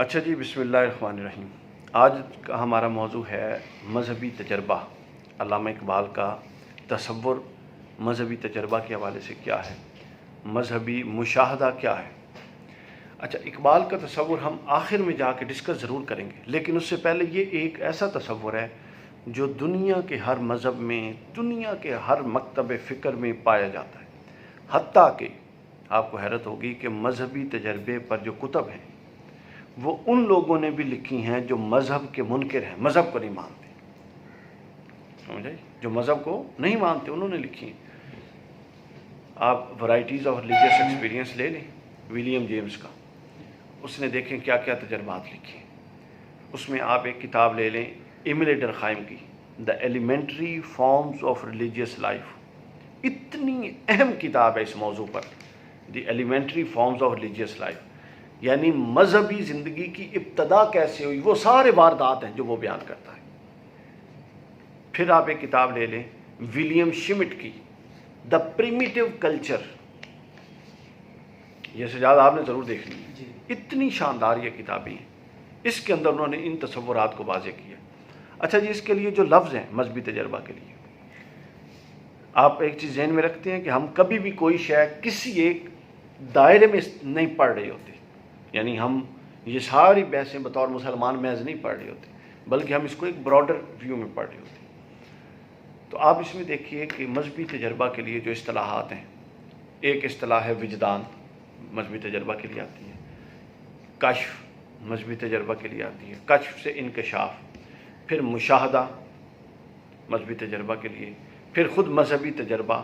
اچھا جی، بسم اللہ الرحمن الرحیم۔ آج کا ہمارا موضوع ہے مذہبی تجربہ۔ علامہ اقبال کا تصور مذہبی تجربہ کے حوالے سے کیا ہے، مذہبی مشاہدہ کیا ہے۔ اچھا، اقبال کا تصور ہم آخر میں جا کے ڈسکس ضرور کریں گے، لیکن اس سے پہلے یہ ایک ایسا تصور ہے جو دنیا کے ہر مذہب میں، دنیا کے ہر مکتب فکر میں پایا جاتا ہے۔ حتیٰ کہ آپ کو حیرت ہوگی کہ مذہبی تجربے پر جو کتب ہیں وہ ان لوگوں نے بھی لکھی ہیں جو مذہب کے منکر ہیں، مذہب کو نہیں مانتے۔ سمجھے؟ جو مذہب کو نہیں مانتے انہوں نے لکھی ہیں۔ آپ ورائٹیز آف ریلیجیس ایکسپیرینس لے لیں ولیم جیمز کا، اس نے دیکھیں کیا کیا تجربات لکھی ہیں۔ اس میں آپ ایک کتاب لے لیں ایمل ڈرخائم کی، the elementary forms of religious life. اتنی اہم کتاب ہے اس موضوع پر، the elementary forms of religious life, یعنی مذہبی زندگی کی ابتدا کیسے ہوئی، وہ سارے واردات ہیں جو وہ بیان کرتا ہے۔ پھر آپ ایک کتاب لے لیں ولیم شمٹ کی، دا پریمیٹیو کلچر، یہ سجاد آپ نے ضرور دیکھ لی، اتنی شاندار یہ کتابیں ہیں۔ اس کے اندر انہوں نے ان تصورات کو واضح کیا۔ اچھا جی، اس کے لیے جو لفظ ہیں مذہبی تجربہ کے لیے، آپ ایک چیز ذہن میں رکھتے ہیں کہ ہم کبھی بھی کوئی شے کسی ایک دائرے میں نہیں پڑھ رہے ہوتے، یعنی ہم یہ ساری بحثیں بطور مسلمان محض نہیں پڑھ رہے ہوتے، بلکہ ہم اس کو ایک براڈر ویو میں پڑھ رہے ہوتے ہیں۔ تو آپ اس میں دیکھیے کہ مذہبی تجربہ کے لیے جو اصطلاحات ہیں، ایک اصطلاح ہے وجدان، مذہبی تجربہ کے لیے آتی ہے۔ کشف مذہبی تجربہ کے لیے آتی ہے، کشف سے انکشاف۔ پھر مشاہدہ مذہبی تجربہ کے لیے، پھر خود مذہبی تجربہ،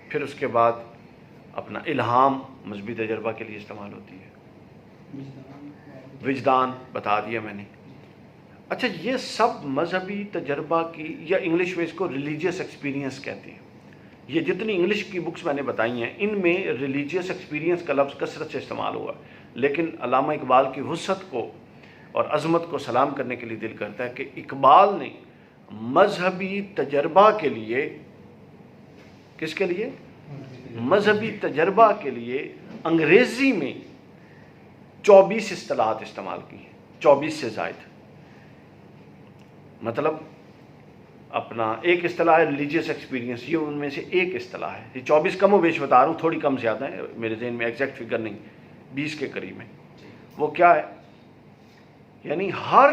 پھر اس کے بعد اپنا الہام مذہبی تجربہ کے لیے استعمال ہوتی ہے۔ وجدان بتا دیا میں نے۔ اچھا، یہ سب مذہبی تجربہ کی، یا انگلش میں اس کو ریلیجیس ایکسپیرینس کہتے ہیں۔ یہ جتنی انگلش کی بکس میں نے بتائی ہیں ان میں ریلیجیس ایکسپیرینس کا لفظ کثرت سے استعمال ہوا، لیکن علامہ اقبال کی وسعت کو اور عظمت کو سلام کرنے کے لیے دل کرتا ہے کہ اقبال نے مذہبی تجربہ کے لیے، کس کے لیے؟ مذہبی تجربہ کے لیے انگریزی میں 24 اصطلاحات استعمال کی ہیں، 24 سے زائد۔ مطلب اپنا ایک اصطلاح ہے ریلیجیس ایکسپیرینس، یہ ان میں سے ایک اصطلاح ہے۔ یہ 24 کم و بیش بتا رہا ہوں، تھوڑی کم زیادہ ہے، میرے ذہن میں ایگزیکٹ فگر نہیں، 20 کے قریب ہے۔ وہ کیا ہے؟ یعنی ہر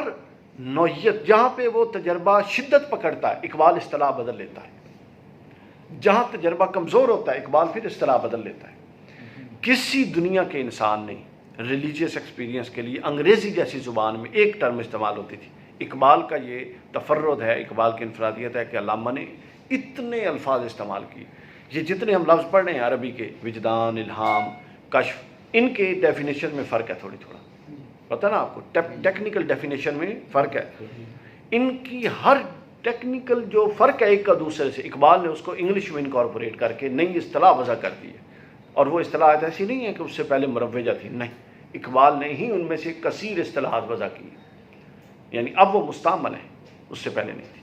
نوعیت، جہاں پہ وہ تجربہ شدت پکڑتا ہے اقبال اصطلاح بدل لیتا ہے، جہاں تجربہ کمزور ہوتا ہے اقبال پھر اصطلاح بدل لیتا ہے۔ کسی دنیا کے انسان نے ریلیجیس ایکسپیرینس کے لیے انگریزی جیسی زبان میں ایک ٹرم استعمال ہوتی تھی۔ اقبال کا یہ تفرد ہے، اقبال کی انفرادیت ہے کہ علامہ نے اتنے الفاظ استعمال کیے۔ یہ جتنے ہم لفظ پڑھ رہے ہیں عربی کے، وجدان، الہام، کشف، ان کے ڈیفینیشن میں فرق ہے تھوڑا پتہ نا آپ کو، ٹیکنیکل ڈیفینیشن میں فرق ہے۔ ان کی ہر ٹیکنیکل جو فرق ہے ایک کا دوسرے سے، اقبال نے اس کو انگلش میں انکارپوریٹ کر کے نئی اصطلاح وضع کر دی ہے۔ اور وہ اصطلاحات ایسی نہیں ہیں کہ اس سے پہلے مروجہ تھی، نہیں، اقبال نے ہی ان میں سے کثیر اصطلاحات وضع کی، یعنی اب وہ مستعمل ہیں، اس سے پہلے نہیں تھی۔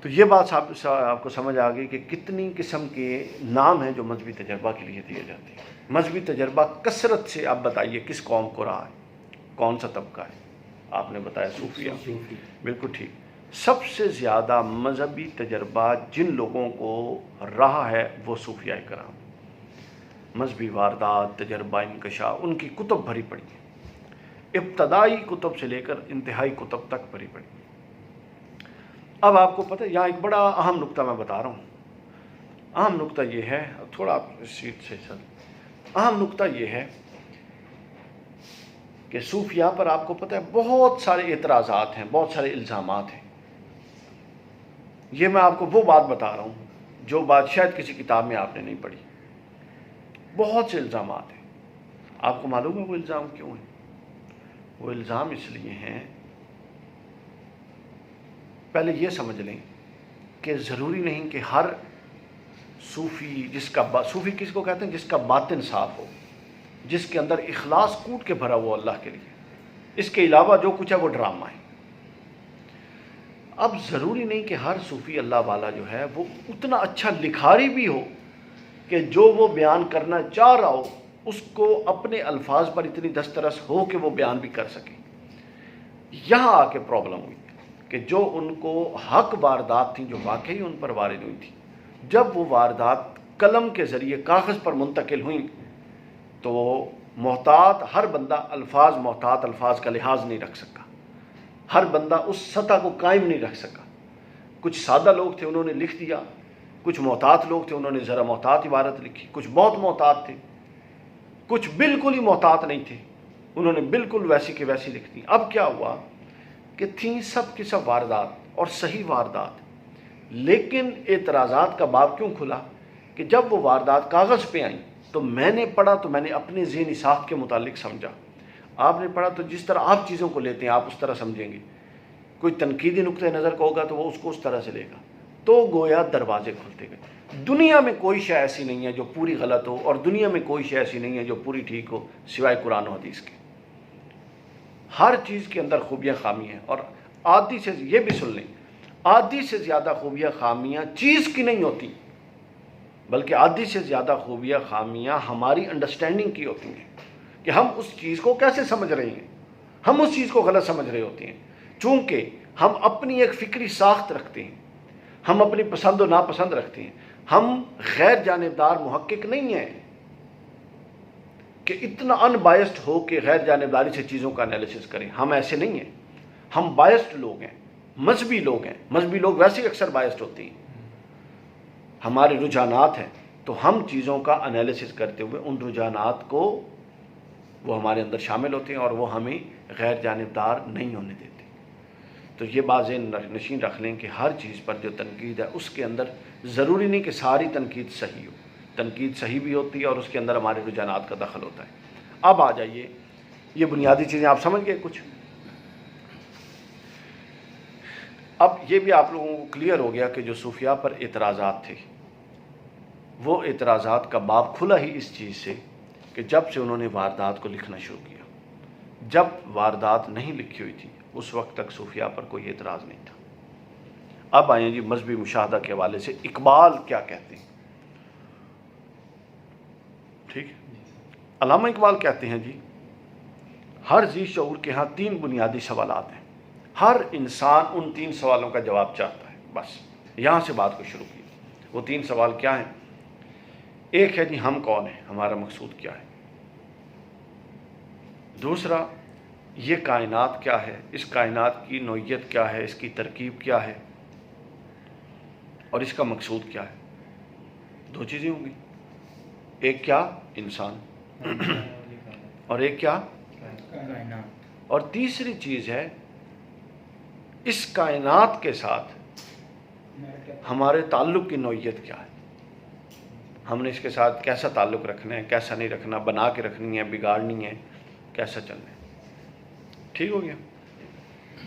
تو یہ بات آپ کو سمجھ آ گئی کہ کتنی قسم کے نام ہیں جو مذہبی تجربہ کے لیے دیے جاتے ہیں۔ مذہبی تجربہ کثرت سے، آپ بتائیے کس قوم کو رہا ہے، کون سا طبقہ ہے؟ آپ نے بتایا صوفیہ، بالکل ٹھیک۔ سب سے زیادہ مذہبی تجربہ جن لوگوں کو رہا ہے وہ صوفیہ کرام، مذہبی واردات، تجربہ، انکشاف، ان کی کتب بھری پڑی ہیں، ابتدائی کتب سے لے کر انتہائی کتب تک بھری پڑی ہیں۔ اب آپ کو پتہ ہے، یہاں ایک بڑا اہم نقطہ میں بتا رہا ہوں۔ اہم نقطہ یہ ہے، تھوڑا آپ سیٹ سے چل، اہم نقطہ یہ ہے کہ صوفیہ پر آپ کو پتہ ہے بہت سارے اعتراضات ہیں، بہت سارے الزامات ہیں۔ یہ میں آپ کو وہ بات بتا رہا ہوں جو بات شاید کسی کتاب میں آپ نے نہیں پڑھی۔ بہت سے الزامات ہیں۔ آپ کو معلوم ہے وہ الزام کیوں ہیں؟ وہ الزام اس لیے ہیں، پہلے یہ سمجھ لیں کہ ضروری نہیں کہ ہر صوفی، صوفی کس کو کہتے ہیں؟ جس کا باطن صاف ہو، جس کے اندر اخلاص کوٹ کے بھرا ہوا اللہ کے لیے، اس کے علاوہ جو کچھ ہے وہ ڈرامہ ہے۔ اب ضروری نہیں کہ ہر صوفی اللہ والا جو ہے وہ اتنا اچھا لکھاری بھی ہو کہ جو وہ بیان کرنا چاہ رہا ہو اس کو اپنے الفاظ پر اتنی دسترس ہو کہ وہ بیان بھی کر سکے. یہاں آ کے پرابلم ہوئی کہ جو ان کو حق واردات تھیں جو واقعی ان پر وارد ہوئی تھی، جب وہ واردات قلم کے ذریعے کاغذ پر منتقل ہوئیں تو محتاط ہر بندہ محتاط الفاظ کا لحاظ نہیں رکھ سکا، ہر بندہ اس سطح کو قائم نہیں رکھ سکا. کچھ سادہ لوگ تھے انہوں نے لکھ دیا، کچھ محتاط لوگ تھے انہوں نے ذرا محتاط عبارت لکھی، کچھ بہت محتاط تھے، کچھ بالکل ہی محتاط نہیں تھے، انہوں نے بالکل ویسی کی ویسی لکھ دی. اب کیا ہوا کہ تھیں سب کی سب واردات اور صحیح واردات، لیکن اعتراضات کا باب کیوں کھلا کہ جب وہ واردات کاغذ پہ آئیں تو میں نے پڑھا تو میں نے اپنے ذہنی ساخت کے متعلق سمجھا. آپ نے پڑھا تو جس طرح آپ چیزوں کو لیتے ہیں آپ اس طرح سمجھیں گے. کوئی تنقیدی نقطہ نظر کا ہوگا تو وہ اس کو اس طرح سے لے گا. تو گویا دروازے کھلتے گئے. دنیا میں کوئی شے ایسی نہیں ہے جو پوری غلط ہو، اور دنیا میں کوئی شے ایسی نہیں ہے جو پوری ٹھیک ہو سوائے قرآن و حدیث کے. ہر چیز کے اندر خوبیاں خامیاں ہیں، اور آدھی سے یہ بھی سن لیں، آدھی سے زیادہ خوبیاں خامیاں چیز کی نہیں ہوتی، بلکہ آدھی سے زیادہ خوبیاں خامیاں ہماری انڈرسٹینڈنگ کی ہوتی ہیں کہ ہم اس چیز کو کیسے سمجھ رہے ہیں. ہم اس چیز کو غلط سمجھ رہے ہوتے ہیں چونکہ ہم اپنی ایک فکری ساخت رکھتے ہیں، ہم اپنی پسند و ناپسند رکھتے ہیں. ہم غیر جانبدار محقق نہیں ہیں کہ اتنا ان بائسڈ ہو کہ غیر جانبداری سے چیزوں کا انالیسس کریں. ہم ایسے نہیں ہیں، ہم بائسڈ لوگ ہیں، مذہبی لوگ ہیں. مذہبی لوگ ویسے ہی اکثر بائسڈ ہوتے ہیں، ہمارے رجحانات ہیں، تو ہم چیزوں کا انالیسس کرتے ہوئے ان رجحانات کو وہ ہمارے اندر شامل ہوتے ہیں اور وہ ہمیں غیر جانبدار نہیں ہونے دیتے. تو یہ بات ذہن نشین رکھ لیں کہ ہر چیز پر جو تنقید ہے اس کے اندر ضروری نہیں کہ ساری تنقید صحیح ہو، تنقید صحیح بھی ہوتی ہے اور اس کے اندر ہمارے رجحانات کا دخل ہوتا ہے. اب آ جائیے، یہ بنیادی چیزیں آپ سمجھ گئے کچھ. اب یہ بھی آپ لوگوں کو کلیئر ہو گیا کہ جو صوفیاء پر اعتراضات تھے وہ اعتراضات کا باب کھلا ہی اس چیز سے کہ جب سے انہوں نے واردات کو لکھنا شروع کیا. جب واردات نہیں لکھی ہوئی تھی اس وقت تک صوفیاء پر کوئی اعتراض نہیں تھا. اب آئیں جی مذہبی مشاہدہ کے حوالے سے اقبال کیا کہتے ہیں. ٹھیک ہے، علامہ اقبال کہتے ہیں جی ہر ذی شعور کے ہاں 3 بنیادی سوالات ہیں. ہر انسان ان 3 سوالوں کا جواب چاہتا ہے. بس یہاں سے بات کو شروع کی. وہ 3 سوال کیا ہیں؟ ایک ہے جی ہم کون ہیں، ہمارا مقصود کیا ہے. دوسرا یہ کائنات کیا ہے، اس کائنات کی نوعیت کیا ہے، اس کی ترکیب کیا ہے اور اس کا مقصود کیا ہے. 2 چیزیں ہوں گی، ایک کیا انسان اور ایک کیا کائنات، اور تیسری چیز ہے اس کائنات کے ساتھ ہمارے تعلق کی نوعیت کیا ہے. ہم نے اس کے ساتھ کیسا تعلق رکھنا ہے، کیسا نہیں رکھنا، بنا کے رکھنی ہے، بگاڑنی ہے، کیسا چلنا ہے. ٹھیک ہو گیا.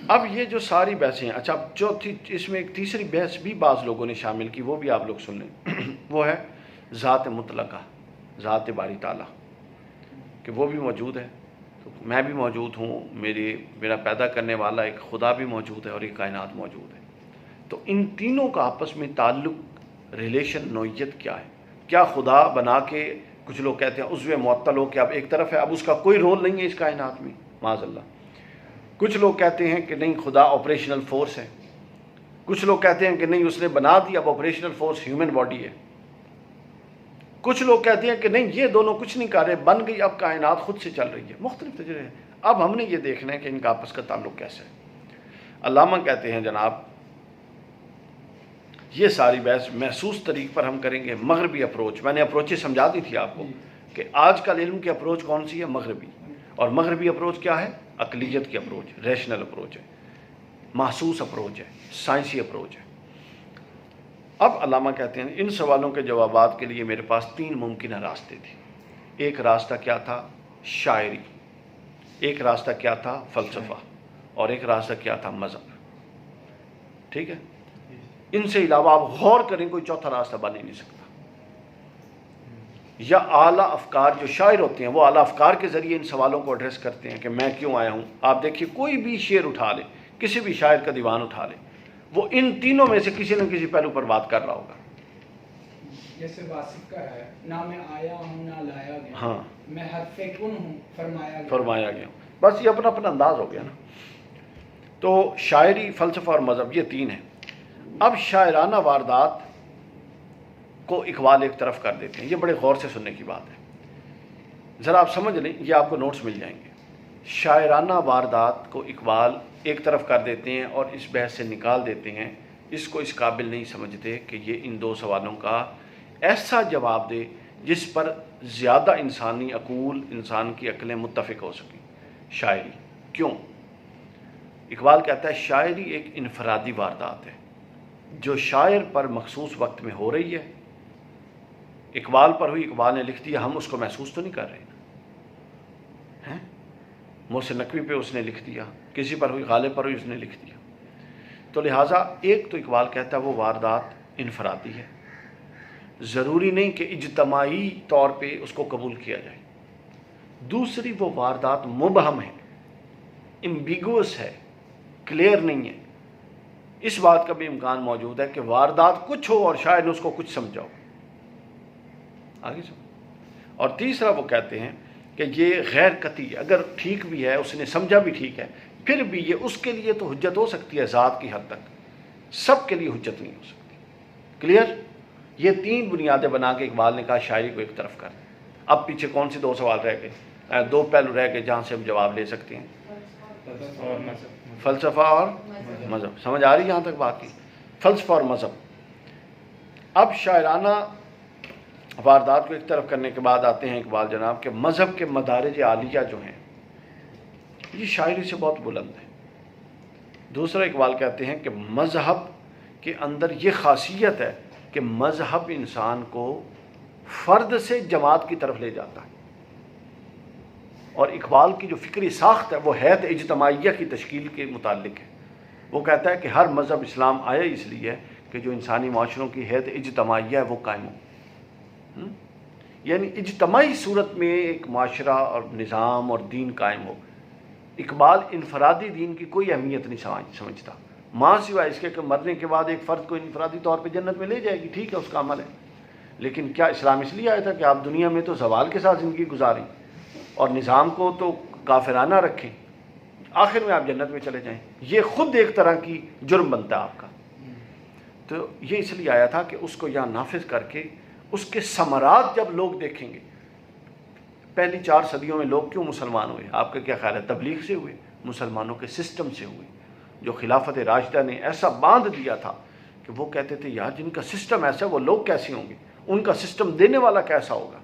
اب یہ جو ساری بحثیں ہیں، اچھا چوتھی اس میں ایک تیسری بحث بھی بعض لوگوں نے شامل کی، وہ بھی آپ لوگ سن لیں. وہ ہے ذات مطلقہ، ذات باری تعالیٰ، کہ وہ بھی موجود ہے. تو میں بھی موجود ہوں، میرا پیدا کرنے والا ایک خدا بھی موجود ہے اور ایک کائنات موجود ہے. تو ان تینوں کا آپس میں تعلق، ریلیشن، نوعیت کیا ہے. کیا خدا بنا کے، کچھ لوگ کہتے ہیں عضو معطل ہو کہ اب ایک طرف ہے، اب اس کا کوئی رول نہیں ہے اس کائنات میں، معاذ اللہ. کچھ لوگ کہتے ہیں کہ نہیں خدا آپریشنل فورس ہے. کچھ لوگ کہتے ہیں کہ نہیں اس نے بنا دی، اب آپریشنل فورس ہیومن باڈی ہے. کچھ لوگ کہتے ہیں کہ نہیں یہ دونوں کچھ نہیں کر رہے، بن گئی، اب کائنات خود سے چل رہی ہے. مختلف تجربے ہیں. اب ہم نے یہ دیکھنا ہے کہ ان کا آپس کا تعلق کیسا ہے. علامہ کہتے ہیں جناب یہ ساری بحث محسوس طریق پر ہم کریں گے. مغربی اپروچ، میں نے اپروچیں سمجھا دی تھی آپ کو کہ آج کل علم کی اپروچ کون سی ہے؟ مغربی. اور مغربی اپروچ کیا ہے؟ عقلیت کی اپروچ، ریشنل اپروچ ہے، محسوس اپروچ ہے، سائنسی اپروچ ہے. اب علامہ کہتے ہیں ان سوالوں کے جوابات کے لیے میرے پاس 3 ممکنہ راستے تھے. ایک راستہ کیا تھا؟ شاعری. ایک راستہ کیا تھا؟ فلسفہ. اور ایک راستہ کیا تھا؟ مذہب. ٹھیک ہے. ان سے علاوہ آپ غور کریں کوئی چوتھا راستہ بن ہی نہیں سکتا. یا اعلیٰ افکار جو شاعر ہوتے ہیں وہ اعلیٰ افکار کے ذریعے ان سوالوں کو ایڈریس کرتے ہیں کہ میں کیوں آیا ہوں. آپ دیکھیے کوئی بھی شعر اٹھا لے، کسی بھی شاعر کا دیوان اٹھا لے، وہ ان تینوں میں سے کسی نہ کسی پہلو پر بات کر رہا ہوگا. جیسے واسف کا ہے، نہ میں آیا ہوں نہ لایا گیا ہاں میں حرف کن ہوں فرمایا گیا ہوں. بس یہ اپنا اپنا انداز ہو گیا نا. تو شاعری، فلسفہ اور مذہب، یہ تین ہیں. اب شاعرانہ واردات کو اقبال ایک طرف کر دیتے ہیں. یہ بڑے غور سے سننے کی بات ہے، ذرا آپ سمجھ لیں، یہ آپ کو نوٹس مل جائیں گے. شاعرانہ واردات کو اقبال ایک طرف کر دیتے ہیں اور اس بحث سے نکال دیتے ہیں. اس کو اس قابل نہیں سمجھتے کہ یہ ان دو سوالوں کا ایسا جواب دے جس پر زیادہ انسانی عقول، انسان کی عقلیں متفق ہو سکیں. شاعری کیوں؟ اقبال کہتا ہے شاعری ایک انفرادی واردات ہے جو شاعر پر مخصوص وقت میں ہو رہی ہے. اقبال پر ہوئی، اقبال نے لکھ دیا، ہم اس کو محسوس تو نہیں کر رہے ہیں. محسن نقوی پہ اس نے لکھ دیا، کسی پر ہوئی، غالب پر ہوئی، اس نے لکھ دیا. تو لہٰذا ایک تو اقبال کہتا ہے وہ واردات انفرادی ہے، ضروری نہیں کہ اجتماعی طور پہ اس کو قبول کیا جائے. دوسری وہ واردات مبہم ہے، ایمبیگوس ہے، کلیئر نہیں ہے. اس بات کا بھی امکان موجود ہے کہ واردات کچھ ہو اور شاید اس کو کچھ سمجھاؤ. آگے سمجھ. اور تیسرا وہ کہتے ہیں کہ یہ غیر قطعی ہے، اگر ٹھیک بھی ہے، اس نے سمجھا بھی ٹھیک ہے، پھر بھی یہ اس کے لیے تو حجت ہو سکتی ہے ذات کی حد تک، سب کے لیے حجت نہیں ہو سکتی. کلیئر؟ یہ تین بنیادیں بنا کے اقبال نے کہا شاعری کو ایک طرف کر. اب پیچھے کون سی دو سوال رہ گئے، دو پہلو رہ گئے جہاں سے ہم جواب لے سکتے ہیں. فلسفہ اور مذہب. سمجھ آ رہی یہاں تک بات کی؟ فلسفہ اور مذہب. اب شاعرانہ واردات کو ایک طرف کرنے کے بعد آتے ہیں اقبال جناب کہ مذہب کے مدارج عالیہ جو ہیں یہ شاعری سے بہت بلند ہے. دوسرا اقبال کہتے ہیں کہ مذہب کے اندر یہ خاصیت ہے کہ مذہب انسان کو فرد سے جماعت کی طرف لے جاتا ہے. اور اقبال کی جو فکری ساخت ہے وہ حیت اجتماعیہ کی تشکیل کے متعلق ہے. وہ کہتا ہے کہ ہر مذہب اسلام آیا اس لیے ہے کہ جو انسانی معاشروں کی حیت اجتماعیہ ہے وہ قائم ہو. یعنی اجتماعی صورت میں ایک معاشرہ اور نظام اور دین قائم ہو. اقبال انفرادی دین کی کوئی اہمیت نہیں سمجھتا، ماں سوائے اس کے کہ مرنے کے بعد ایک فرد کو انفرادی طور پہ جنت میں لے جائے گی، ٹھیک ہے، اس کا عمل ہے. لیکن کیا اسلام اس لیے آیا تھا کہ آپ دنیا میں تو زوال کے ساتھ زندگی گزاریں اور نظام کو تو کافرانہ رکھیں، آخر میں آپ جنت میں چلے جائیں؟ یہ خود ایک طرح کی جرم بنتا ہے آپ کا. تو یہ اس لیے آیا تھا کہ اس کو یہاں نافذ کر کے اس کے ثمرات جب لوگ دیکھیں گے. پہلی 4 صدیوں میں لوگ کیوں مسلمان ہوئے؟ آپ کا کیا خیال ہے؟ تبلیغ سے ہوئے، مسلمانوں کے سسٹم سے ہوئے. جو خلافت راشدہ نے ایسا باندھ دیا تھا کہ وہ کہتے تھے یار جن کا سسٹم ایسا ہے وہ لوگ کیسے ہوں گے، ان کا سسٹم دینے والا کیسا ہوگا.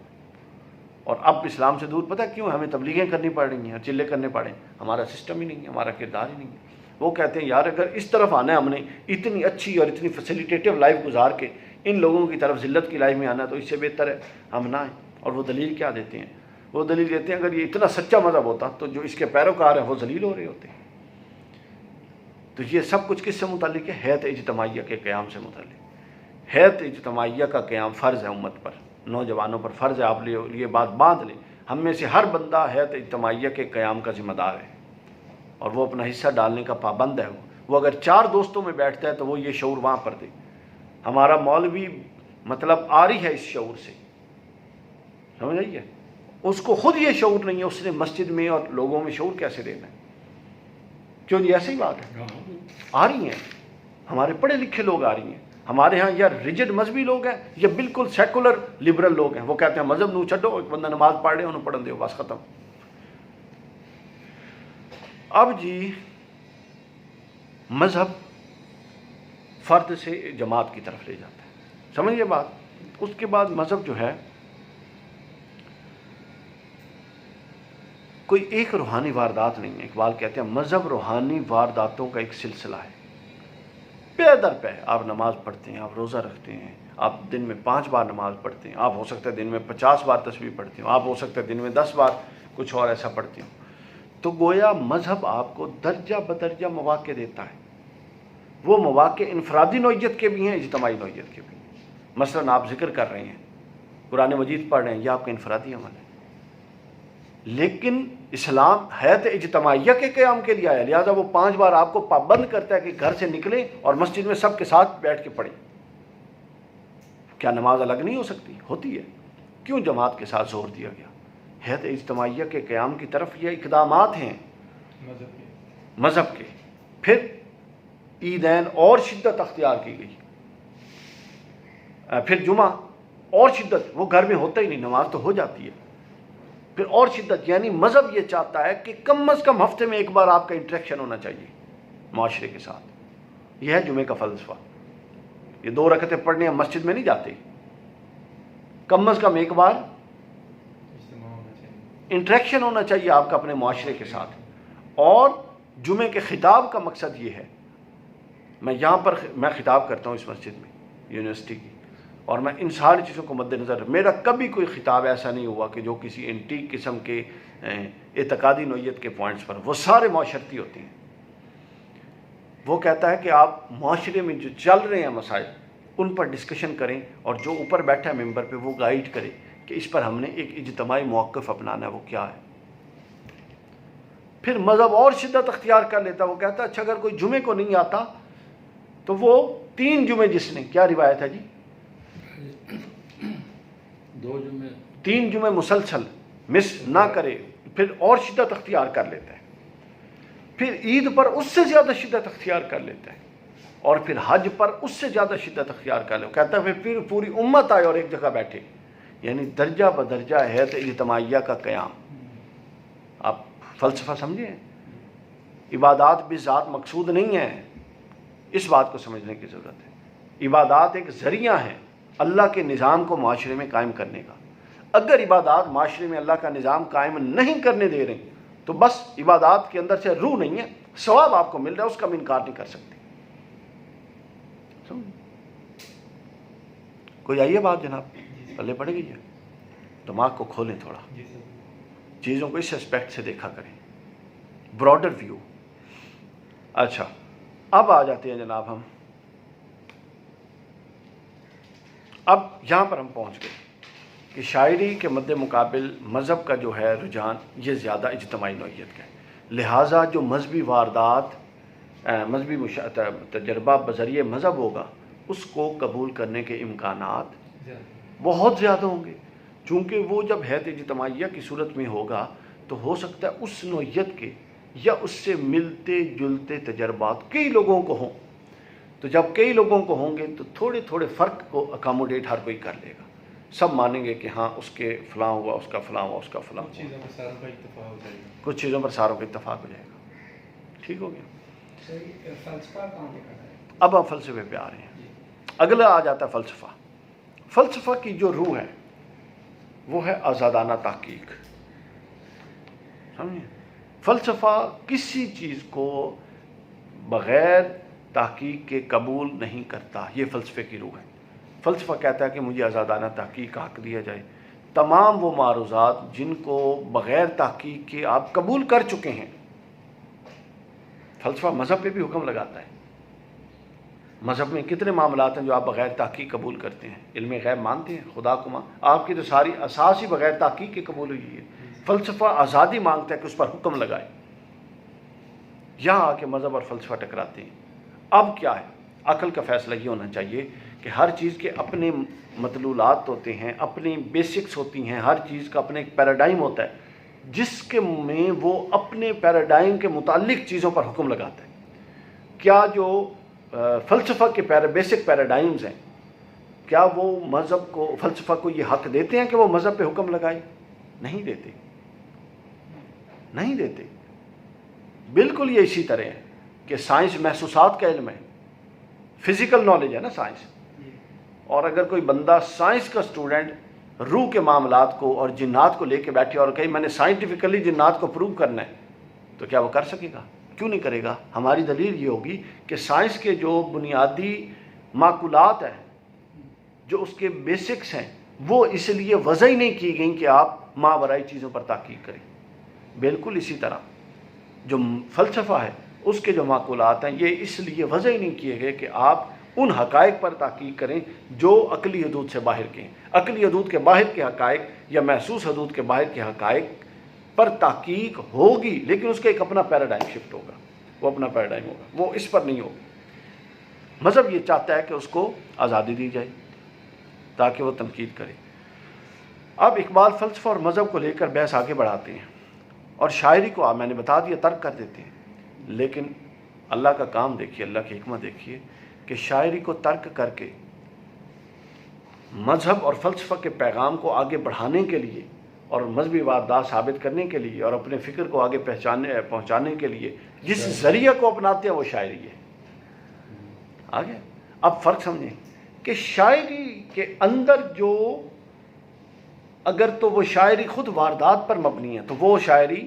اور اب اسلام سے دور پتہ کیوں ہمیں تبلیغیں کرنی پڑ رہی ہیں، چلے کرنے پڑیں؟ ہمارا سسٹم ہی نہیں ہے، ہمارا کردار ہی نہیں ہے. وہ کہتے ہیں یار اگر اس طرف آنا ہے، ہم نے اتنی اچھی اور اتنی فیسیلیٹیو لائف گزار کے ان لوگوں کی طرف ذلت کی لائف میں آنا تو اس سے بہتر ہے ہم نہ آئیں. اور وہ دلیل کیا دیتے ہیں؟ وہ دلیل دیتے ہیں اگر یہ اتنا سچا مذہب ہوتا تو جو اس کے پیروکار ہیں وہ ذلیل ہو رہے ہوتے ہیں. تو یہ سب کچھ کس سے متعلق ہے؟ حیت اجتماعیہ کے قیام سے متعلق. حیت اجتماعیہ کا قیام فرض ہے امت پر، نوجوانوں پر فرض ہے. آپ یہ بات باندھ لیں، ہم میں سے ہر بندہ حیت اجتماعیہ کے قیام کا ذمہ دار ہے اور وہ اپنا حصہ ڈالنے کا پابند ہے. وہ اگر 4 دوستوں میں بیٹھتا ہے تو وہ یہ شعور وہاں پر دے. ہمارا مولوی مطلب آ رہی ہے اس شعور سے، سمجھ آئیے؟ اس کو خود یہ شعور نہیں ہے، اس نے مسجد میں اور لوگوں میں شعور کیسے دینا ہے؟ کیوں جی ایسی بات ہے؟ آ رہی ہیں، ہمارے پڑھے لکھے لوگ آ رہی ہیں. ہمارے ہاں یا ریجڈ مذہبی لوگ ہیں یا بالکل سیکولر لبرل لوگ ہیں. وہ کہتے ہیں مذہب نو چھڈو، ایک بندہ نماز پڑھ رہے انہوں پڑھن دیو، بس ختم. اب جی مذہب فرد سے جماعت کی طرف لے جاتا ہے، سمجھیے بات. اس کے بعد مذہب جو ہے کوئی ایک روحانی واردات نہیں ہے. اقبال کہتے ہیں مذہب روحانی وارداتوں کا ایک سلسلہ ہے، پے در پہ. آپ نماز پڑھتے ہیں، آپ روزہ رکھتے ہیں، آپ دن میں 5 بار نماز پڑھتے ہیں، آپ ہو سکتا ہے دن میں 50 بار تسبیح پڑھتے ہو، آپ ہو سکتا ہے دن میں 10 بار کچھ اور ایسا پڑھتے ہو. تو گویا مذہب آپ کو درجہ بدرجہ مواقع دیتا ہے. وہ مواقع انفرادی نوعیت کے بھی ہیں، اجتماعی نوعیت کے بھی ہیں. مثلا آپ ذکر کر رہے ہیں، قرآن مجید پڑھ رہے ہیں، یہ آپ کا انفرادی عمل ہے. لیکن اسلام حیات اجتماعیہ کے قیام کے لیے آیا، لہٰذا وہ 5 بار آپ کو پابند کرتا ہے کہ گھر سے نکلیں اور مسجد میں سب کے ساتھ بیٹھ کے پڑھیں. کیا نماز الگ نہیں ہو سکتی؟ ہوتی ہے. کیوں جماعت کے ساتھ زور دیا گیا؟ حیات اجتماعیہ کے قیام کی طرف یہ اقدامات ہیں مذہب کے. پھر عیدین اور شدت اختیار کی گئی. پھر جمعہ اور شدت، وہ گھر میں ہوتا ہی نہیں، نماز تو ہو جاتی ہے. پھر اور شدت، یعنی مذہب یہ چاہتا ہے کہ کم از کم ہفتے میں ایک بار آپ کا انٹریکشن ہونا چاہیے معاشرے کے ساتھ. یہ ہے جمعے کا فلسفہ. یہ 2 رکعتیں پڑھنے ہم مسجد میں نہیں جاتے، کم از کم ایک بار انٹریکشن ہونا چاہیے آپ کا اپنے معاشرے کے ساتھ. اور جمعے کے خطاب کا مقصد یہ ہے، میں یہاں پر میں خطاب کرتا ہوں اس مسجد میں یونیورسٹی کی، اور میں ان ساری چیزوں کو مد نظر، میرا کبھی کوئی خطاب ایسا نہیں ہوا کہ جو کسی اینٹی قسم کے اعتقادی نوعیت کے پوائنٹس پر، وہ سارے معاشرتی ہوتے ہیں. وہ کہتا ہے کہ آپ معاشرے میں جو چل رہے ہیں مسائل ان پر ڈسکشن کریں، اور جو اوپر بیٹھا ہے ممبر پہ وہ گائیڈ کرے کہ اس پر ہم نے ایک اجتماعی موقف اپنانا ہے، وہ کیا ہے. پھر مذہب اور شدت اختیار کر لیتا. وہ کہتا ہے اچھا اگر کوئی جمعے کو نہیں آتا تو وہ 3 جمعے، جس نے کیا روایت ہے جی، 3 جمعے مسلسل مس نہ کرے، پھر اور شدت اختیار کر لیتا ہے. پھر عید پر اس سے زیادہ شدت اختیار کر لیتا ہے، اور پھر حج پر اس سے زیادہ شدت اختیار کر لیتا ہے. کہتا ہے پھر پوری امت آئے اور ایک جگہ بیٹھے، یعنی درجہ بدرجہ حیات اجتماعیہ کا قیام. آپ فلسفہ سمجھیں، عبادات بذات مقصود نہیں ہے، اس بات کو سمجھنے کی ضرورت ہے. عبادات ایک ذریعہ ہے اللہ کے نظام کو معاشرے میں قائم کرنے کا. اگر عبادات معاشرے میں اللہ کا نظام قائم نہیں کرنے دے رہے تو بس عبادات کے اندر سے روح نہیں ہے، ثواب آپ کو مل رہا ہے، اس کا ہم انکار نہیں کر سکتے. کوئی آئیے بات جناب پلے پڑ گئی ہے. دماغ کو کھولیں تھوڑا، چیزوں کو اس اسپیکٹ سے دیکھا کریں، براڈر ویو. اچھا اب آ جاتے ہیں جناب ہم، اب یہاں پر ہم پہنچ گئے کہ شاعری کے مد مقابل مذہب کا جو ہے رجحان یہ زیادہ اجتماعی نوعیت کا ہے. لہٰذا جو مذہبی واردات، مذہبی تجربہ بذریعہ مذہب ہوگا اس کو قبول کرنے کے امکانات بہت زیادہ ہوں گے. چونکہ وہ جب حیات اجتماعیہ کی صورت میں ہوگا تو ہو سکتا ہے اس نوعیت کے یا اس سے ملتے جلتے تجربات کئی لوگوں کو ہوں. تو جب کئی لوگوں کو ہوں گے تو تھوڑے تھوڑے فرق کو اکاموڈیٹ ہر کوئی کر لے گا. سب مانیں گے کہ ہاں اس کے فلاں ہوا، اس کا فلاں ہوا، اس کا فلاں ہوا. کچھ چیزوں پر ساروں کا اتفاق ہو جائے گا. ٹھیک ہو گیا. اب ہم فلسفے پہ آ رہے ہیں. اگلا آ جاتا ہے فلسفہ. فلسفہ کی جو روح ہے وہ ہے آزادانہ تحقیق. سمجھے؟ فلسفہ کسی چیز کو بغیر تحقیق کے قبول نہیں کرتا. یہ فلسفے کی روح ہے. فلسفہ کہتا ہے کہ مجھے آزادانہ تحقیق کا حق دیا جائے. تمام وہ معروضات جن کو بغیر تحقیق کے آپ قبول کر چکے ہیں، فلسفہ مذہب پہ بھی حکم لگاتا ہے. مذہب میں کتنے معاملات ہیں جو آپ بغیر تحقیق قبول کرتے ہیں. علم غیب مانتے ہیں، خدا کو آپ کی تو ساری اساس ہی بغیر تحقیق کے قبول ہوئی ہے. فلسفہ آزادی مانگتا ہے کہ اس پر حکم لگائے. یہاں آ کے مذہب اور فلسفہ ٹکراتے ہیں. اب کیا ہے؟ عقل کا فیصلہ یہ ہونا چاہیے کہ ہر چیز کے اپنے مطلولات ہوتے ہیں، اپنی بیسکس ہوتی ہیں. ہر چیز کا اپنے ایک پیراڈائم ہوتا ہے جس کے میں وہ اپنے پیراڈائم کے متعلق چیزوں پر حکم لگاتا ہے. کیا جو فلسفہ کے بیسک پیراڈائمز ہیں، کیا وہ مذہب کو، فلسفہ کو یہ حق دیتے ہیں کہ وہ مذہب پہ حکم لگائے؟ نہیں دیتے، نہیں دیتے. بالکل یہ اسی طرح ہے کہ سائنس محسوسات کا علم ہے، فزیکل نالج ہے نا سائنس. اور اگر کوئی بندہ سائنس کا اسٹوڈنٹ روح کے معاملات کو اور جنات کو لے کے بیٹھے اور کہیں میں نے سائنٹیفکلی جنات کو پروو کرنا ہے، تو کیا وہ کر سکے گا؟ کیوں نہیں کرے گا؟ ہماری دلیل یہ ہوگی کہ سائنس کے جو بنیادی معقولات ہیں، جو اس کے بیسکس ہیں، وہ اس لیے وضع ہی نہیں کی گئیں کہ آپ ماورائی چیزوں پر تحقیق کریں. بالکل اسی طرح جو فلسفہ ہے اس کے جو معقولات ہیں یہ اس لیے وضع ہی نہیں کیے گئے کہ آپ ان حقائق پر تحقیق کریں جو عقلی حدود سے باہر کے ہیں. عقلی حدود کے باہر کے حقائق یا محسوس حدود کے باہر کے حقائق پر تحقیق ہوگی، لیکن اس کا ایک اپنا پیراڈائم شفٹ ہوگا، وہ اپنا پیراڈائم ہوگا، وہ اس پر نہیں ہوگی. مذہب یہ چاہتا ہے کہ اس کو آزادی دی جائے تاکہ وہ تنقید کرے. اب اقبال فلسفہ اور مذہب کو لے کر بحث آگے بڑھاتے ہیں اور شاعری کو میں نے بتا دیا ترک کر دیتے ہیں، لیکن اللہ کا کام دیکھیے، اللہ کی حکمت دیکھیے کہ شاعری کو ترک کر کے مذہب اور فلسفہ کے پیغام کو آگے بڑھانے کے لیے اور مذہبی واردات ثابت کرنے کے لیے اور اپنے فکر کو آگے پہنچانے کے لیے جس ذریعہ کو اپناتے ہیں وہ شاعری ہے۔ آگے اب فرق سمجھیں کہ شاعری کے اندر جو اگر تو وہ شاعری خود واردات پر مبنی ہے تو وہ شاعری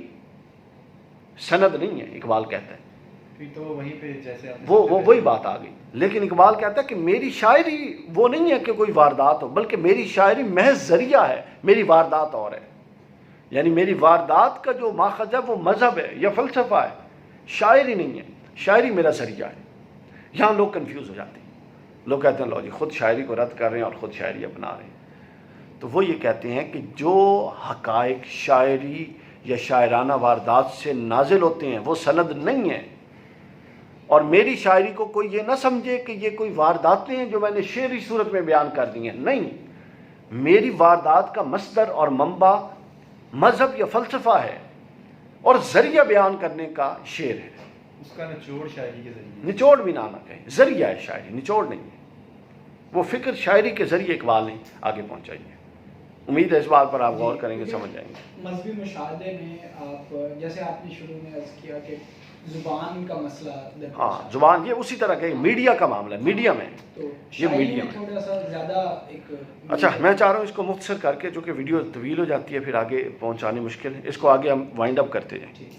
سند نہیں ہے، اقبال کہتا ہے تو وہیں پہ جیسے وہی بات آ گئی۔ لیکن اقبال کہتا ہے کہ میری شاعری وہ نہیں ہے کہ کوئی واردات ہو، بلکہ میری شاعری محض ذریعہ ہے، میری واردات اور ہے، یعنی میری واردات کا جو ماخذ ہے وہ مذہب ہے یا فلسفہ ہے، شاعری نہیں ہے، شاعری میرا ذریعہ ہے۔ یہاں لوگ کنفیوز ہو جاتے ہیں، لوگ کہتے ہیں لو جی خود شاعری کو رد کر رہے ہیں اور خود شاعری اپنا رہے ہیں۔ تو وہ یہ کہتے ہیں کہ جو حقائق شاعری یا شاعرانہ واردات سے نازل ہوتے ہیں وہ سند نہیں ہیں، اور میری شاعری کو کوئی یہ نہ سمجھے کہ یہ کوئی وارداتیں ہیں جو میں نے شعری صورت میں بیان کر دی ہیں، نہیں، میری واردات کا مصدر اور منبع مذہب یا فلسفہ ہے اور ذریعہ بیان کرنے کا شعر ہے۔ اس کا نچوڑ شاعری کے ذریعے، نچوڑ بھی نہ کہیں، ذریعہ ہے شاعری، نچوڑ نہیں ہے۔ وہ فکر شاعری کے ذریعے اقبال نے آگے پہنچائی ہے۔ امید ہے اس بات پر آپ غور کریں گے، سمجھ جائیں گے۔ مذہبی مشاہدے میں آپ جیسے آپ نے شروع میں عرض کیا کہ زبان کا مسئلہ، ہاں زبان، یہ اسی طرح کہ میڈیا کا معاملہ ہے، میڈیم ہے، تو یہ میڈیم ہے۔ تھوڑا سا زیادہ ایک اچھا میں چاہ رہا ہوں اس کو مختصر کر کے، جو کہ ویڈیو طویل ہو جاتی ہے پھر آگے پہنچانی مشکل ہے، اس کو آگے ہم وائنڈ اپ کرتے جائیں۔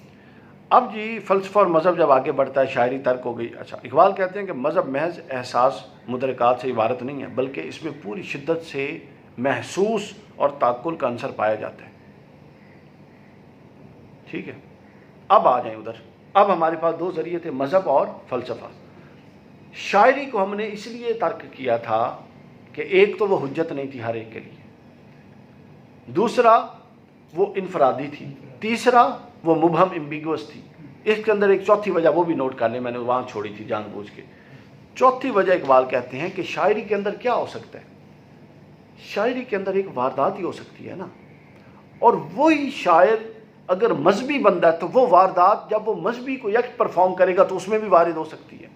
اب جی فلسفہ اور مذہب جب آگے بڑھتا ہے، شاعری ترک ہو گئی۔ اچھا اقبال کہتے ہیں کہ مذہب محض احساس مدرکات سے عبارت نہیں ہے، بلکہ اس میں پوری شدت سے محسوس اور تعقل کا عنصر پایا جاتا ہے۔ ٹھیک ہے، اب آ جائیں ادھر۔ اب ہمارے پاس دو ذریعے تھے، مذہب اور فلسفہ۔ شاعری کو ہم نے اس لیے ترک کیا تھا کہ ایک تو وہ حجت نہیں تھی ہر ایک کے لیے، دوسرا وہ انفرادی تھی، تیسرا وہ مبہم ایمبیگوس تھی۔ اس کے اندر ایک چوتھی وجہ وہ بھی نوٹ کر لیں، میں نے وہاں چھوڑی تھی جان بوجھ کے۔ چوتھی وجہ اقبال کہتے ہیں کہ شاعری کے اندر کیا ہو سکتا ہے؟ شاعری کے اندر ایک واردات ہی ہو سکتی ہے نا، اور وہی شاعر اگر مذہبی بندہ ہے تو وہ واردات جب وہ مذہبی کو یک پرفارم کرے گا تو اس میں بھی وارد ہو سکتی ہے۔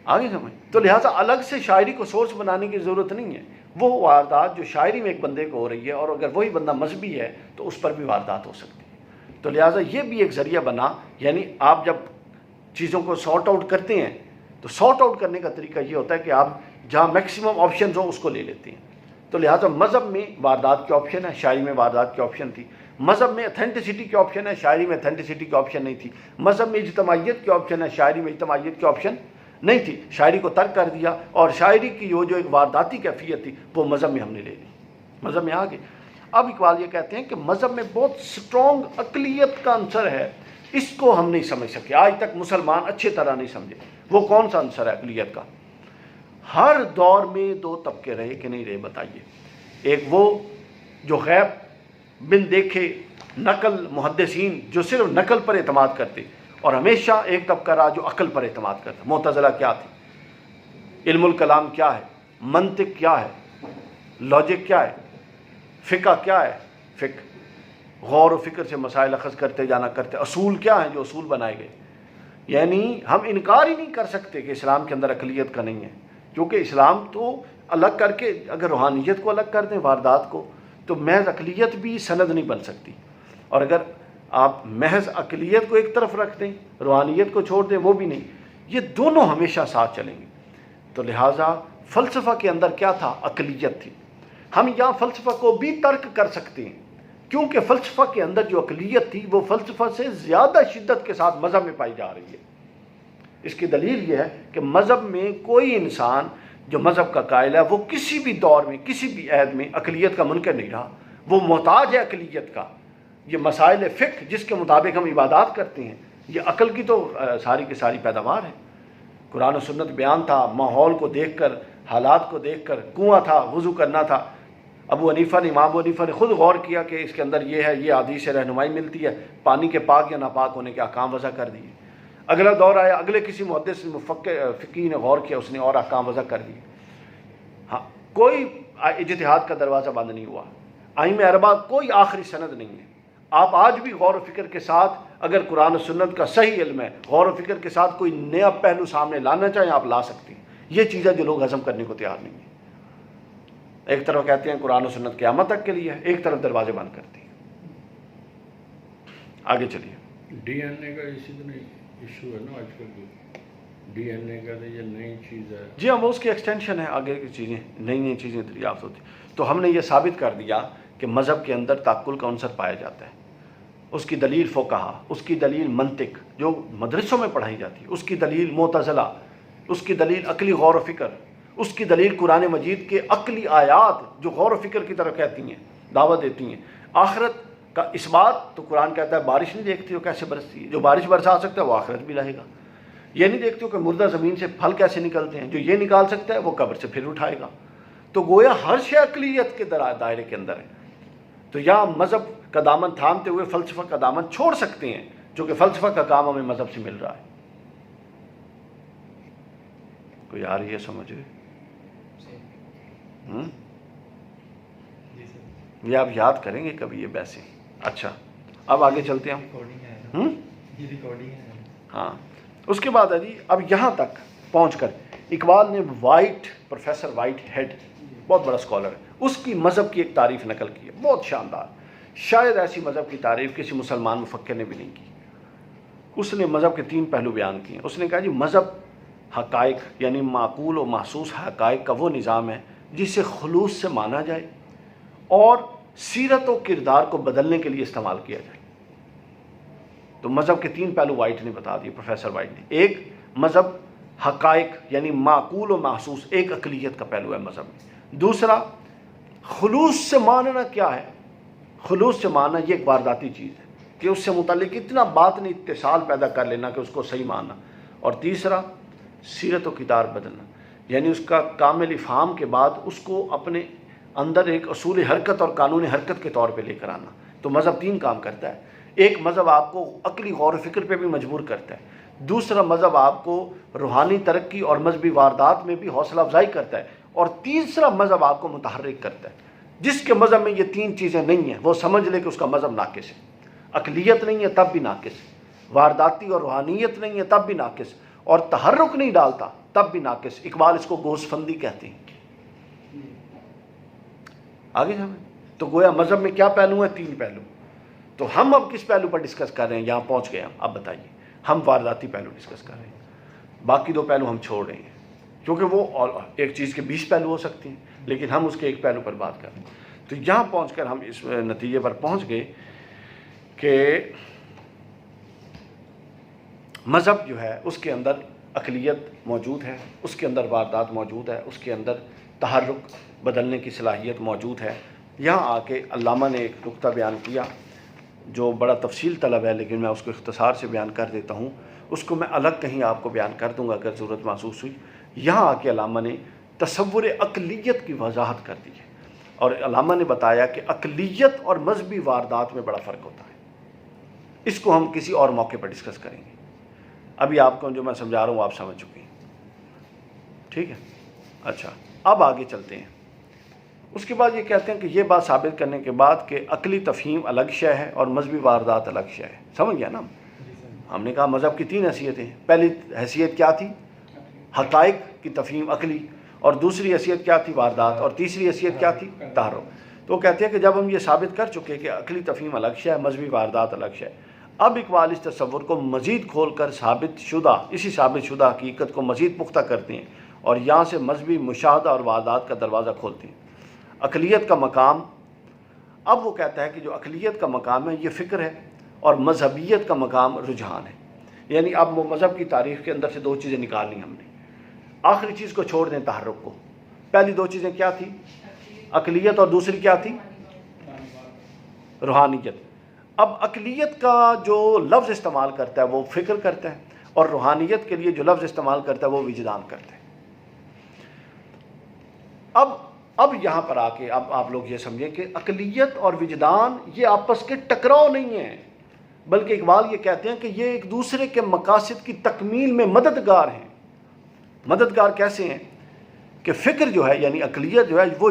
آگے سمجھ، تو لہٰذا الگ سے شاعری کو سورس بنانے کی ضرورت نہیں ہے، وہ واردات جو شاعری میں ایک بندے کو ہو رہی ہے اور اگر وہی بندہ مذہبی ہے تو اس پر بھی واردات ہو سکتی ہے۔ تو لہٰذا یہ بھی ایک ذریعہ بنا، یعنی آپ جب چیزوں کو سارٹ آؤٹ کرتے ہیں تو سارٹ آؤٹ کرنے کا طریقہ یہ ہوتا ہے کہ آپ جہاں میکسیمم آپشنز ہوں اس کو لے لیتے ہیں۔ تو لہٰذا مذہب میں واردات کے آپشن ہے، شاعری میں واردات کے آپشن تھی۔ مذہب میں اتھینٹسٹی کے آپشن ہے، شاعری میں اتھینٹسٹی کے آپشن نہیں تھی۔ مذہب میں اجتماعیت کے آپشن ہے، شاعری میں اجتماعیت کے آپشن نہیں تھی۔ شاعری کو ترک کر دیا اور شاعری کی جو ایک وارداتی کیفیت تھی وہ مذہب میں ہم نے لے لی، مذہب میں آگے۔ اب اقبال یہ کہتے ہیں کہ مذہب میں بہت سٹرونگ عقلیت کا عنصر ہے، اس کو ہم نہیں سمجھ سکے، آج تک مسلمان اچھی طرح نہیں سمجھے۔ وہ کون سا عنصر ہے عقلیت کا؟ ہر دور میں دو طبقے رہے کہ نہیں رہے بتائیے؟ ایک وہ جو غیب بن دیکھے نقل محدثین جو صرف نقل پر اعتماد کرتے، اور ہمیشہ ایک طبقہ رہا جو عقل پر اعتماد کرتا۔ معتزلہ کیا تھی؟ علم الکلام کیا ہے؟ منطق کیا ہے؟ لاجک کیا ہے؟ فقہ کیا ہے؟ فقہ غور و فکر سے مسائل اخذ کرتے جانا کرتے۔ اصول کیا ہیں؟ جو اصول بنائے گئے۔ یعنی ہم انکار ہی نہیں کر سکتے کہ اسلام کے اندر عقلیت کا نہیں ہے، کیونکہ اسلام تو الگ کر کے اگر روحانیت کو الگ کر دیں واردات کو تو محض عقلیت بھی سند نہیں بن سکتی، اور اگر آپ محض عقلیت کو ایک طرف رکھ دیں روحانیت کو چھوڑ دیں وہ بھی نہیں، یہ دونوں ہمیشہ ساتھ چلیں گے۔ تو لہٰذا فلسفہ کے اندر کیا تھا؟ عقلیت تھی۔ ہم یہاں فلسفہ کو بھی ترک کر سکتے ہیں کیونکہ فلسفہ کے اندر جو عقلیت تھی وہ فلسفہ سے زیادہ شدت کے ساتھ مذہب میں پائی جا رہی ہے۔ اس کی دلیل یہ ہے کہ مذہب میں کوئی انسان جو مذہب کا قائل ہے وہ کسی بھی دور میں کسی بھی عہد میں عقلیت کا منکر نہیں رہا، وہ محتاج ہے عقلیت کا۔ یہ مسائل فقہ جس کے مطابق ہم عبادات کرتے ہیں یہ عقل کی تو ساری کی ساری پیداوار ہے۔ قرآن و سنت بیان تھا، ماحول کو دیکھ کر، حالات کو دیکھ کر، کنواں تھا، وضو کرنا تھا۔ امام ابو حنیفہ نے خود غور کیا کہ اس کے اندر یہ ہے، یہ حدیث سے رہنمائی ملتی ہے، پانی کے پاک یا ناپاک ہونے کے احکام وضع کر دیے۔ اگلا دور آیا، اگلے کسی محدث فقی نے غور کیا، اس نے اور احکام وضع کر دیے۔ ہاں، کوئی اجتہاد کا دروازہ بند نہیں ہوا، ائمہ اربعہ کوئی آخری سند نہیں ہے. آپ آج بھی غور و فکر کے ساتھ اگر قرآن و سنت کا صحیح علم ہے، غور و فکر کے ساتھ کوئی نیا پہلو سامنے لانا چاہیں آپ لا سکتے ہیں. یہ چیزیں جو لوگ ہضم کرنے کو تیار نہیں ہیں. ایک طرف کہتے ہیں قرآن و سنت قیامت تک کے لیے ہے، ایک طرف دروازے بند کرتے ہیں. آگے چلیے. ڈی این اے کا اسی طرح ایشو ہے نا آج کل کی، ڈی این اے کا یہ نئی چیز ہے. جی ہاں، وہ اس کی ایکسٹینشن ہے، آگے کی چیزیں نئی چیزیں دریافت ہوتی. تو ہم نے یہ ثابت کر دیا کہ مذہب کے اندر تعقل کا عنصر پایا جاتا ہے. اس کی دلیل فقہا، اس کی دلیل منطق جو مدرسوں میں پڑھائی جاتی ہے، اس کی دلیل معتزلہ، اس کی دلیل عقلی غور و فکر، اس کی دلیل قرآن مجید کے عقلی آیات جو غور و فکر کی طرف کہتی ہیں، دعوت دیتی ہیں. آخرت کا اس بات تو قرآن کہتا ہے بارش نہیں دیکھتی ہو کیسے برستی ہے، جو بارش برسا سکتا ہے وہ آخرت بھی رہے گا. یہ نہیں دیکھتے ہو کہ مردہ زمین سے پھل کیسے نکلتے ہیں، جو یہ نکال سکتا ہے وہ قبر سے پھر اٹھائے گا. تو گویا ہر شے عقلیت کے دائرے کے اندر ہے. تو یہاں مذہب کا دامن تھامتے ہوئے فلسفہ کا دامن چھوڑ سکتے ہیں، جو کہ فلسفہ کا کام ہمیں مذہب سے مل رہا ہے. کوئی آ رہی ہے سمجھ رہے؟ جی سر. یہ آپ یاد کریں گے کبھی یہ بحثیں. اچھا اب آگے چلتے ہیں ہم. ریکارڈنگ ہے نا؟ یہ ریکارڈنگ ہے. ہاں اس کے بعد ہے جی اب یہاں تک پہنچ کر اقبال نے پروفیسر وائٹ ہیڈ بہت بڑا اسکالر ہے، اس کی مذہب کی ایک تعریف نقل کی ہے بہت شاندار. شاید ایسی مذہب کی تعریف کسی مسلمان مفکر نے بھی نہیں کی. اس نے مذہب کے 3 پہلو بیان کیے. اس نے کہا جی مذہب حقائق یعنی معقول و محسوس حقائق کا وہ نظام ہے جسے خلوص سے مانا جائے اور سیرت و کردار کو بدلنے کے لیے استعمال کیا جائے. تو مذہب کے 3 پہلو وائٹ نے بتا دیے، پروفیسر وائٹ نے. ایک مذہب حقائق یعنی معقول و محسوس، ایک عقلیت کا پہلو ہے مذہب میں. دوسرا خلوص سے ماننا کیا ہے؟ خلوص سے ماننا یہ ایک وارداتی چیز ہے کہ اس سے متعلق اتنا باطنی اتصال پیدا کر لینا کہ اس کو صحیح ماننا. اور تیسرا سیرت و کردار بدلنا، یعنی اس کا کامل افہام کے بعد اس کو اپنے اندر ایک اصول حرکت اور قانون حرکت کے طور پہ لے کر آنا. تو مذہب 3 کام کرتا ہے. ایک مذہب آپ کو عقلی غور و فکر پہ بھی مجبور کرتا ہے. دوسرا مذہب آپ کو روحانی ترقی اور مذہبی واردات میں بھی حوصلہ افزائی کرتا ہے. اور تیسرا مذہب آپ کو متحرک کرتا ہے. جس کے مذہب میں یہ 3 چیزیں نہیں ہیں وہ سمجھ لے کہ اس کا مذہب ناقص ہے. عقلیت نہیں ہے تب بھی ناقص ہے، وارداتی اور روحانیت نہیں ہے تب بھی ناقص، اور تحرک نہیں ڈالتا تب بھی ناقص. اقبال اس کو گوسفندی کہتے ہیں. آگے جائیں. تو گویا مذہب میں کیا پہلو ہیں؟ 3 پہلو. تو ہم اب کس پہلو پر ڈسکس کر رہے ہیں؟ یہاں پہنچ گئے ہم. اب بتائیے. ہم وارداتی پہلو ڈسکس کر رہے ہیں، باقی 2 پہلو ہم چھوڑ رہے ہیں کیونکہ وہ ایک چیز کے 20 پہلو ہو سکتے ہیں، لیکن ہم اس کے ایک پہلو پر بات کر رہے ہیں. تو یہاں پہنچ کر ہم اس نتیجے پر پہنچ گئے کہ مذہب جو ہے اس کے اندر عقلیت موجود ہے، اس کے اندر واردات موجود ہے، اس کے اندر تحرک بدلنے کی صلاحیت موجود ہے. یہاں آ کے علامہ نے ایک نقطہ بیان کیا جو بڑا تفصیل طلب ہے، لیکن میں اس کو اختصار سے بیان کر دیتا ہوں. اس کو میں الگ کہیں آپ کو بیان کر دوں گا اگر ضرورت محسوس ہوئی. یہاں آ کے علامہ نے تصور عقلیت کی وضاحت کر دی ہے، اور علامہ نے بتایا کہ عقلیت اور مذہبی واردات میں بڑا فرق ہوتا ہے. اس کو ہم کسی اور موقع پر ڈسکس کریں گے. ابھی آپ کو جو میں سمجھا رہا ہوں آپ سمجھ چکے ہیں. ٹھیک ہے. اچھا اب آگے چلتے ہیں. اس کے بعد یہ کہتے ہیں کہ یہ بات ثابت کرنے کے بعد کہ عقلی تفہیم الگ شے ہے اور مذہبی واردات الگ شے ہے. سمجھ گیا نا؟ ہم نے کہا مذہب کی 3 حیثیتیں ہیں. پہلی حیثیت کیا تھی؟ حقائق کی تفہیم عقلی. اور دوسری حیثیت کیا تھی؟ واردات. اور تیسری حیثیت کیا تھی؟ تحرک. تو کہتے ہیں کہ جب ہم یہ ثابت کر چکے کہ عقلی تفہیم الگ شے ہے، مذہبی واردات الگ شے ہے، اب اقبال اس تصور کو مزید کھول کر اسی ثابت شدہ حقیقت کو مزید پختہ کرتے ہیں اور یہاں سے مذہبی مشاہدہ اور واردات کا دروازہ کھولتے ہیں. عقلیت کا مقام، اب وہ کہتا ہے کہ جو عقلیت کا مقام ہے یہ فکر ہے اور مذہبیت کا مقام رجحان ہے. یعنی اب وہ مذہب کی تاریخ کے اندر سے 2 چیزیں نکالنی ہم نے. آخری چیز کو چھوڑ دیں، تحرک کو. پہلی 2 چیزیں کیا تھی؟ عقلیت، اور دوسری کیا تھی؟ روحانیت. اب عقلیت کا جو لفظ استعمال کرتا ہے وہ فکر کرتا ہے، اور روحانیت کے لیے جو لفظ استعمال کرتا ہے وہ وجدان کرتا ہے. اب یہاں پر آ کے اب آپ لوگ یہ سمجھیں کہ عقلیت اور وجدان یہ آپس کے ٹکراؤ نہیں ہیں، بلکہ اقبال یہ کہتے ہیں کہ یہ ایک دوسرے کے مقاصد کی تکمیل میں مددگار ہیں. مددگار کیسے ہیں؟ کہ فکر جو ہے یعنی عقلیت جو ہے وہ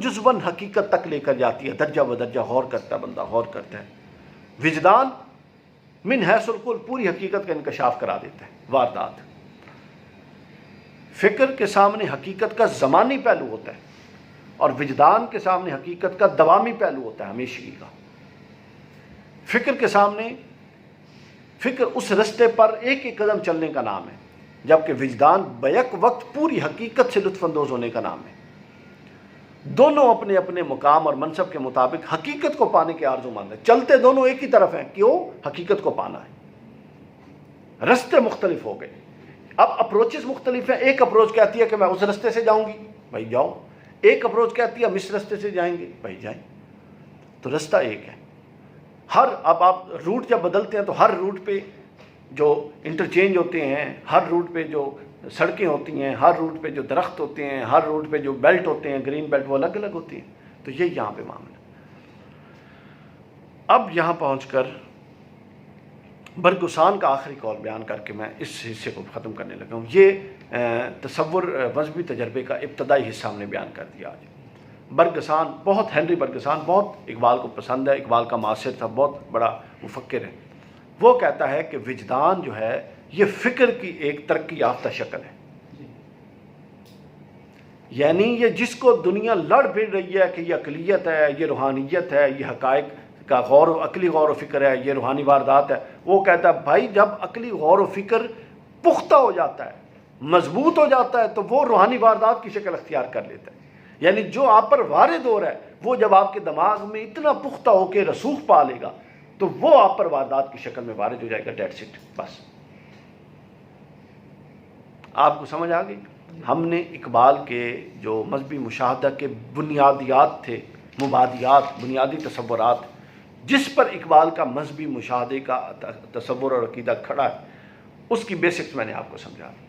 جزون حقیقت تک لے کر جاتی ہے، درجہ بدرجہ غور کرتا ہے بندہ، غور کرتا ہے۔ وجدان من حیث الکل پوری حقیقت کا انکشاف کرا دیتا ہے، واردات۔ فکر کے سامنے حقیقت کا زمانی پہلو ہوتا ہے اور وجدان کے سامنے حقیقت کا دوامی پہلو ہوتا ہے، ہمیشگی کا۔ فکر کے سامنے فکر اس رستے پر ایک ایک قدم چلنے کا نام ہے، جبکہ وجدان بیک وقت پوری حقیقت سے لطف اندوز ہونے کا نام ہے۔ دونوں اپنے اپنے مقام اور منصب کے مطابق حقیقت کو پانے کے آرزو مند ہیں، چلتے دونوں ایک ہی طرف ہیں، کیوں؟ حقیقت کو پانا ہے۔ رستے مختلف ہو گئے، اب اپروچز مختلف ہیں۔ ایک اپروچ کہتی ہے کہ میں اس رستے سے جاؤں گی، بھائی جاؤ۔ ایک اپروچ کہتی ہے ہم اس رستے سے جائیں گے، بھائی جائیں۔ تو رستہ ایک ہے۔ اب آپ روٹ جب بدلتے ہیں تو ہر روٹ پہ جو انٹرچینج ہوتے ہیں، ہر روٹ پہ جو سڑکیں ہوتی ہیں، ہر روٹ پہ جو درخت ہوتے ہیں، ہر روٹ پہ جو بیلٹ ہوتے ہیں، گرین بیلٹ، وہ الگ الگ ہوتی ہیں۔ تو یہ یہاں پہ معاملہ۔ اب یہاں پہنچ کر برگسان کا آخری قول بیان کر کے میں اس حصے کو ختم کرنے لگا ہوں۔ یہ تصور مذہبی تجربے کا ابتدائی حصہ ہم نے بیان کر دیا آج۔ برگسان بہت، ہنری برگسان بہت اقبال کو پسند ہے، اقبال کا معاصر تھا، بہت بڑا مفکر ہے۔ وہ کہتا ہے کہ وجدان جو ہے یہ فکر کی ایک ترقی یافتہ شکل ہے، یعنی یہ جس کو دنیا لڑ پھر رہی ہے کہ یہ عقلیت ہے، یہ روحانیت ہے، یہ حقائق کا عقلی غور و فکر ہے، یہ روحانی واردات ہے، وہ کہتا ہے بھائی جب عقلی غور و فکر پختہ ہو جاتا ہے، مضبوط ہو جاتا ہے، تو وہ روحانی واردات کی شکل اختیار کر لیتا ہے۔ یعنی جو آپ پر وارد ہو رہا ہے وہ جب آپ کے دماغ میں اتنا پختہ ہو کے رسوخ پا لے گا تو وہ آپ پر واردات کی شکل میں وارد ہو جائے گا، دیٹس اٹ، بس۔ آپ کو سمجھ آ گئی؟ ہم نے اقبال کے جو مذہبی مشاہدہ کے بنیادیات تھے، مبادیات، بنیادی تصورات، جس پر اقبال کا مذہبی مشاہدے کا تصور اور عقیدہ کھڑا ہے، اس کی بیسکس میں نے آپ کو سمجھا دی۔